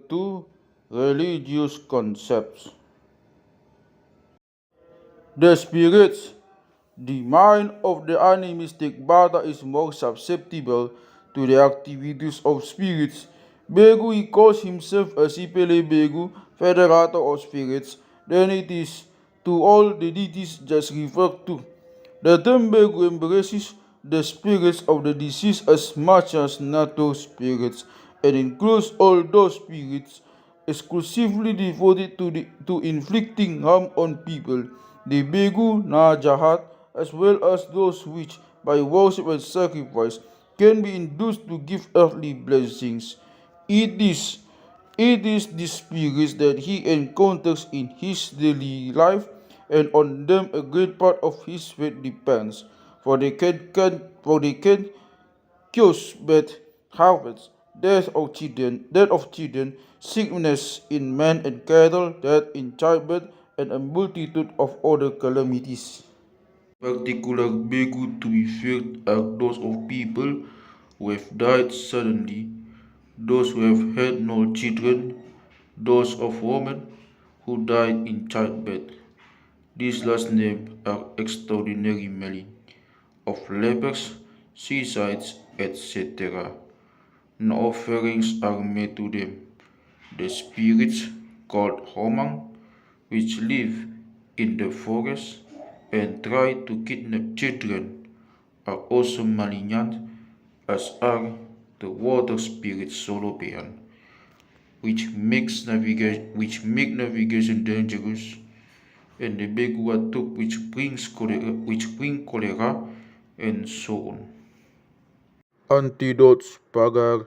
Two religious concepts. The spirits. The mind of the animistic Batak is more susceptible to the activities of spirits. Begu he calls himself a Sipele Begu, federator of spirits, than it is to all the deities just referred to. The term Begu embraces the spirits of the deceased as much as natural spirits and includes all those spirits exclusively devoted to inflicting harm on people, the Begu na Jahat, as well as those which, by worship and sacrifice, can be induced to give earthly blessings. It is, it is these spirits that he encounters in his daily life, and on them a great part of his faith depends, for they can cause bad harvests, death of children, sickness in men and cattle, death in childbirth, and a multitude of other calamities. Particular begu to be feared are those of people who have died suddenly, those who have had no children, those of women who died in childbed. These last named are extraordinary malign, of lepers, suicides, etc. No offerings are made to them. The spirits called homang, which live in the forest and try to kidnap children, are also malignant, as are the water spirits Solopean, which make navigation dangerous, and the Beguatuk which bring cholera, and so on. Antidotes pagar,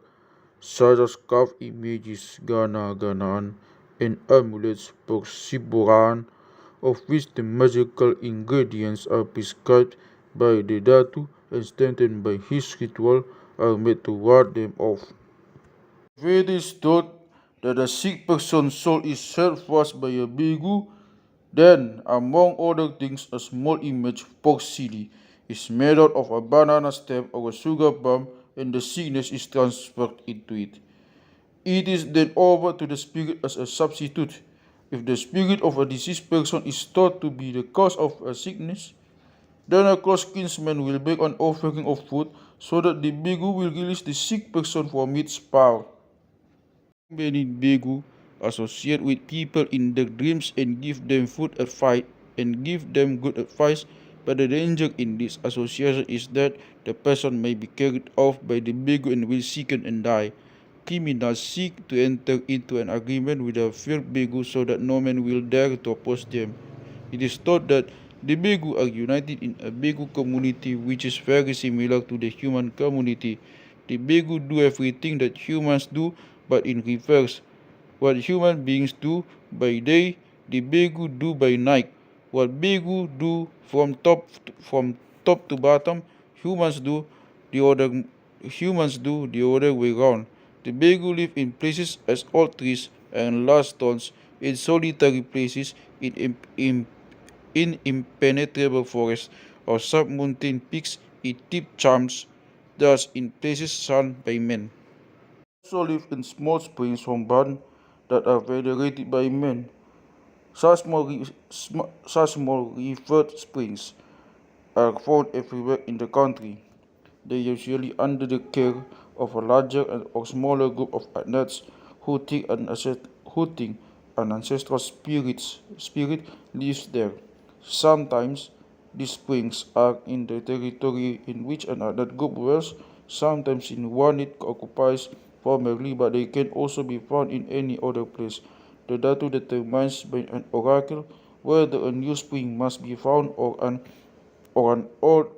such as carved images gana-ganaan and amulets porsiburan, of which the magical ingredients are prescribed by the Datu and strengthened by his ritual, are made to ward them off. It is thought that a sick person's soul is held fast by a Begu. Then, among other things, a small image, Porsea, is made out of a banana stem or a sugar palm, and the sickness is transferred into it. It is then offered to the spirit as a substitute. If the spirit of a deceased person is thought to be the cause of a sickness, then a close kinsman will make an offering of food so that the Begu will release the sick person from its power. Many Begu associate with people in their dreams and give them food advice and give them good advice, but the danger in this association is that the person may be carried off by the Begu and will sicken and die. Criminals seek to enter into an agreement with the feared Begu so that no man will dare to oppose them. It is thought that the Begu are united in a Begu community which is very similar to the human community. The Begu do everything that humans do, but in reverse. What human beings do by day, the Begu do by night. What Begu do from top to bottom, humans do the other way round. The Begu live in places as old trees and large stones, in solitary places, in impenetrable forests or sub-mountain peaks, in deep charms, thus in places shunned by men. Also live in small springs from barn that are venerated by men. Such small referred springs are found everywhere in the country. They are usually under the care of a larger or smaller group of adults who think an ancestral spirit lives there. Sometimes these springs are in the territory in which an adult group dwells, sometimes in one it occupies formerly, but they can also be found in any other place. The Datu determines by an oracle whether a new spring must be found or an old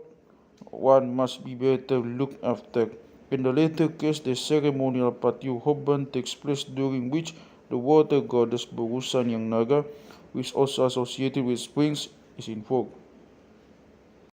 one must be better looked after. In the latter case, the ceremonial Patiuhoban takes place, during which the water goddess Borusan Yang Naga, which is also associated with springs, is invoked.